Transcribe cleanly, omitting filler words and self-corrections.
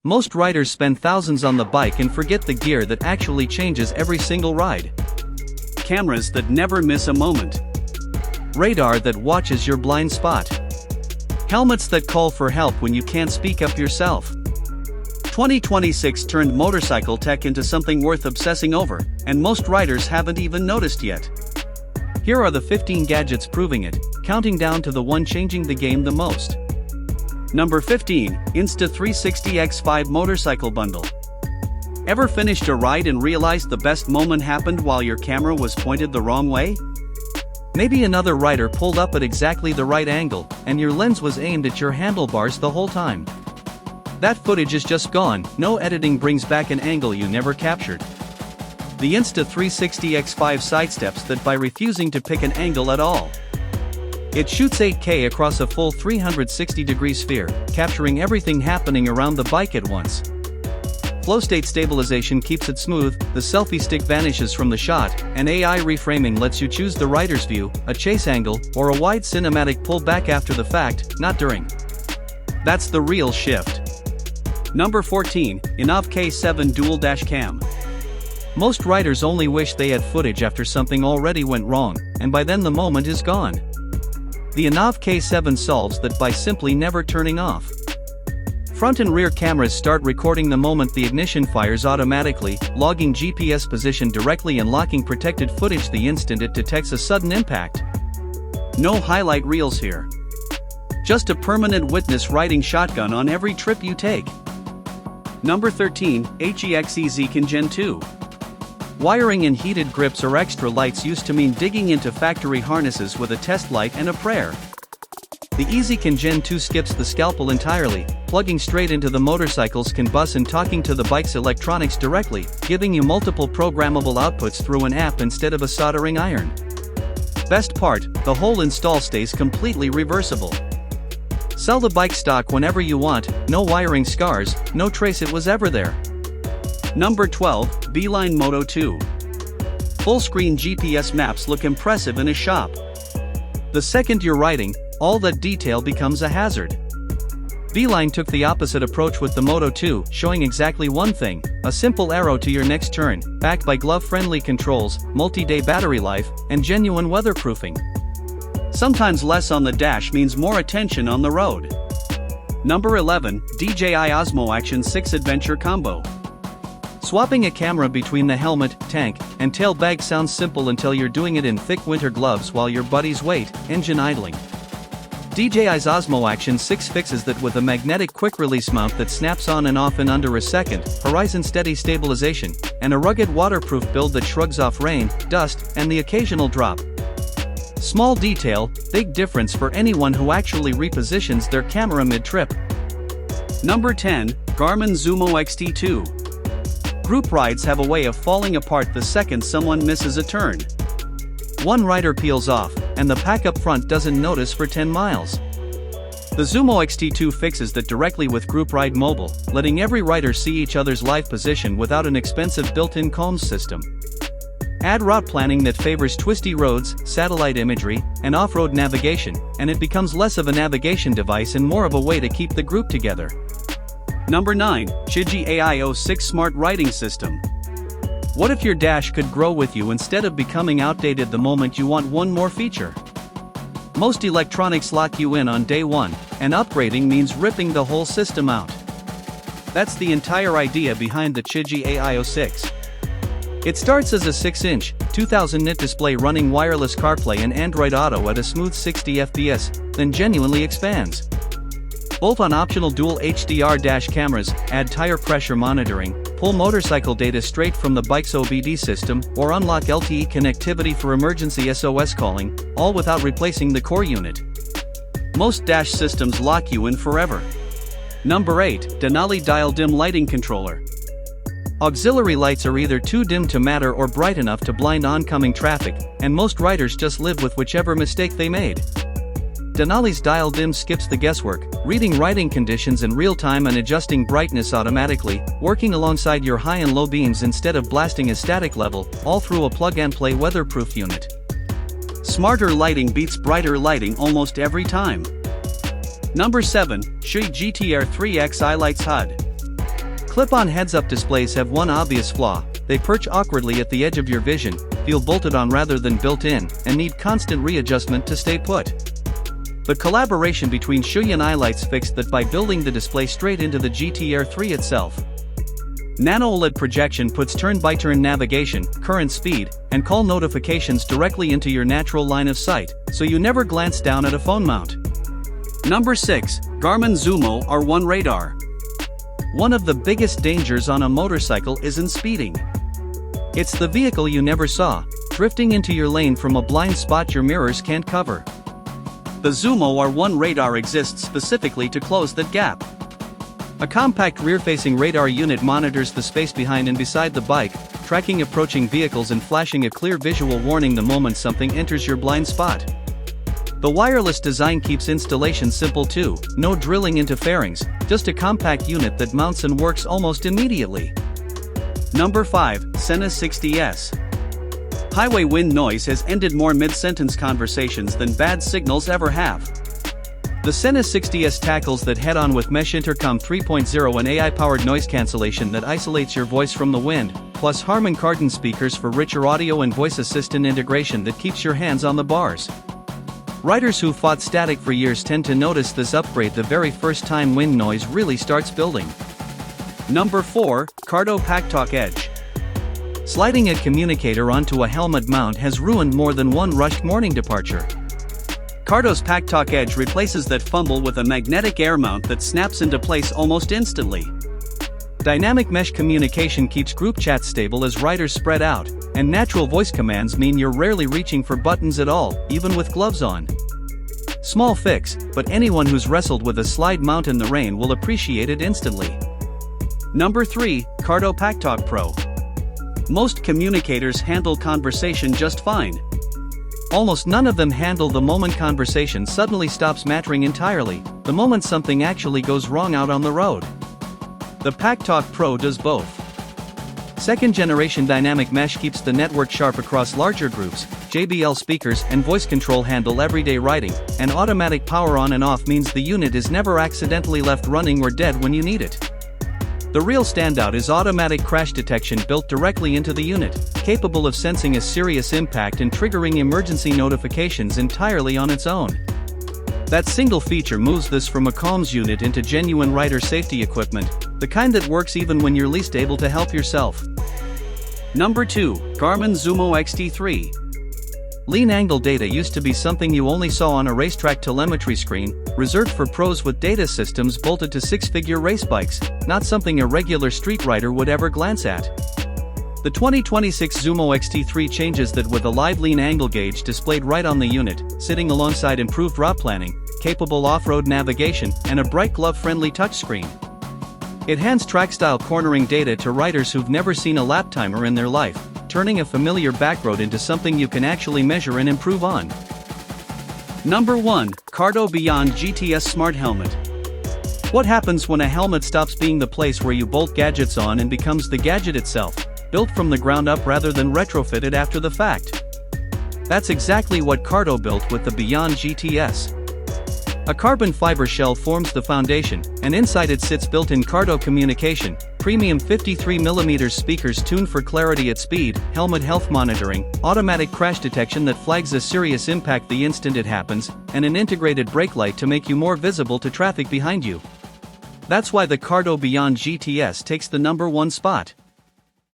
Most riders spend thousands on the bike and forget the gear that actually changes every single ride. Cameras that never miss a moment. Radar that watches your blind spot. Helmets that call for help when you can't speak up yourself. 2026 turned motorcycle tech into something worth obsessing over, and most riders haven't even noticed yet. Here are the 15 gadgets proving it, counting down to the one changing the game the most. Number 15, Insta360 X5 Motorcycle Bundle. Ever finished a ride and realized the best moment happened while your camera was pointed the wrong way? Maybe another rider pulled up at exactly the right angle, and your lens was aimed at your handlebars the whole time. That footage is just gone, no editing brings back an angle you never captured. The Insta360 X5 sidesteps that by refusing to pick an angle at all. It shoots 8K across a full 360-degree sphere, capturing everything happening around the bike at once. Flow state stabilization keeps it smooth, the selfie stick vanishes from the shot, and AI reframing lets you choose the rider's view, a chase angle, or a wide cinematic pullback after the fact, not during. That's the real shift. Number 14, Innovv K7 Dual Dash Cam. Most riders only wish they had footage after something already went wrong, and by then the moment is gone. The Innovv K7 solves that by simply never turning off. Front and rear cameras start recording the moment the ignition fires automatically, logging GPS position directly and locking protected footage the instant it detects a sudden impact. No highlight reels here. Just a permanent witness riding shotgun on every trip you take. Number 13, HEX ezCAN Gen 2. Wiring and heated grips or extra lights used to mean digging into factory harnesses with a test light and a prayer. The ezCAN Gen 2 skips the scalpel entirely, plugging straight into the motorcycle's CAN bus and talking to the bike's electronics directly, giving you multiple programmable outputs through an app instead of a soldering iron. Best part, the whole install stays completely reversible. Sell the bike stock whenever you want, no wiring scars, no trace it was ever there. Number 12, Beeline Moto 2. Full-screen GPS maps look impressive in a shop. The second you're riding, all that detail becomes a hazard. Beeline took the opposite approach with the Moto 2, showing exactly one thing, a simple arrow to your next turn, backed by glove-friendly controls, multi-day battery life, and genuine weatherproofing. Sometimes less on the dash means more attention on the road. Number 11, DJI Osmo Action 6 Adventure Combo. Swapping a camera between the helmet, tank, and tail bag sounds simple until you're doing it in thick winter gloves while your buddies wait, engine idling. DJI's Osmo Action 6 fixes that with a magnetic quick-release mount that snaps on and off in under a second, horizon-steady stabilization, and a rugged waterproof build that shrugs off rain, dust, and the occasional drop. Small detail, big difference for anyone who actually repositions their camera mid-trip. Number 10, Garmin zūmo XT2. Group rides have a way of falling apart the second someone misses a turn. One rider peels off, and the pack up front doesn't notice for 10 miles. The zūmo XT2 fixes that directly with Group Ride Mobile, letting every rider see each other's live position without an expensive built-in comms system. Add route planning that favors twisty roads, satellite imagery, and off-road navigation, and it becomes less of a navigation device and more of a way to keep the group together. Number 9, CHIGEE AI06 Smart Riding System. What if your dash could grow with you instead of becoming outdated the moment you want one more feature? Most electronics lock you in on day one, and upgrading means ripping the whole system out. That's the entire idea behind the CHIGEE AI06. It starts as a 6-inch, 2000 nit display running wireless CarPlay and Android Auto at a smooth 60 FPS, then genuinely expands. Bolt-on optional dual HDR dash cameras, add tire pressure monitoring, pull motorcycle data straight from the bike's OBD system, or unlock LTE connectivity for emergency SOS calling, all without replacing the core unit. Most dash systems lock you in forever. Number 8, DENALI DialDim Lighting Controller. Auxiliary lights are either too dim to matter or bright enough to blind oncoming traffic, and most riders just live with whichever mistake they made. DENALI's DialDim skips the guesswork, reading riding conditions in real time and adjusting brightness automatically, working alongside your high and low beams instead of blasting a static level, all through a plug-and-play weatherproof unit. Smarter lighting beats brighter lighting almost every time. Number 7, Shoei GTR 3X EyeLights HUD. clip-on heads-up displays have one obvious flaw: they perch awkwardly at the edge of your vision, feel bolted on rather than built in, and need constant readjustment to stay put. But collaboration between Shoei and EyeLights fixed that by building the display straight into the GT-R3 itself. Nano OLED projection puts turn-by-turn navigation, current speed, and call notifications directly into your natural line of sight, so you never glance down at a phone mount. Number 6. Garmin zūmo R1 Radar. One of the biggest dangers on a motorcycle isn't speeding. It's the vehicle you never saw, drifting into your lane from a blind spot your mirrors can't cover. The zūmo R1 radar exists specifically to close that gap. A compact rear-facing radar unit monitors the space behind and beside the bike, tracking approaching vehicles and flashing a clear visual warning the moment something enters your blind spot. The wireless design keeps installation simple too, no drilling into fairings, just a compact unit that mounts and works almost immediately. Number 5. Sena 60S. Highway wind noise has ended more mid-sentence conversations than bad signals ever have. The Sena 60S tackles that head-on with Mesh Intercom 3.0 and AI-powered noise cancellation that isolates your voice from the wind, plus Harman Kardon speakers for richer audio and voice assistant integration that keeps your hands on the bars. Riders who fought static for years tend to notice this upgrade the very first time wind noise really starts building. Number 4. Cardo PACKTALK Edge. Sliding a communicator onto a helmet mount has ruined more than one rushed morning departure. Cardo's PACKTALK Edge replaces that fumble with a magnetic air mount that snaps into place almost instantly. Dynamic mesh communication keeps group chats stable as riders spread out, and natural voice commands mean you're rarely reaching for buttons at all, even with gloves on. Small fix, but anyone who's wrestled with a slide mount in the rain will appreciate it instantly. Number 3. Cardo PACKTALK Pro. Most communicators handle conversation just fine. Almost none of them handle the moment conversation suddenly stops mattering entirely, the moment something actually goes wrong out on the road. The PACKTALK Pro does both. Second-generation dynamic mesh keeps the network sharp across larger groups, JBL speakers and voice control handle everyday riding, and automatic power on and off means the unit is never accidentally left running or dead when you need it. The real standout is automatic crash detection built directly into the unit, capable of sensing a serious impact and triggering emergency notifications entirely on its own. That single feature moves this from a comms unit into genuine rider safety equipment, the kind that works even when you're least able to help yourself. Number 2. Garmin zūmo XT3. Lean angle data used to be something you only saw on a racetrack telemetry screen, reserved for pros with data systems bolted to six-figure race bikes, not something a regular street rider would ever glance at. The 2026 zūmo XT3 changes that with a live lean angle gauge displayed right on the unit, sitting alongside improved route planning, capable off-road navigation, and a bright glove-friendly touchscreen. It hands track-style cornering data to riders who've never seen a lap timer in their life, turning a familiar backroad into something you can actually measure and improve on. Number 1. Cardo Beyond GTS Smart Helmet. What happens when a helmet stops being the place where you bolt gadgets on and becomes the gadget itself, built from the ground up rather than retrofitted after the fact? That's exactly what Cardo built with the Beyond GTS. A carbon fiber shell forms the foundation, and inside it sits built-in Cardo communication, premium 53mm speakers tuned for clarity at speed, helmet health monitoring, automatic crash detection that flags a serious impact the instant it happens, and an integrated brake light to make you more visible to traffic behind you. That's why the Cardo Beyond GTS takes the number 1 spot.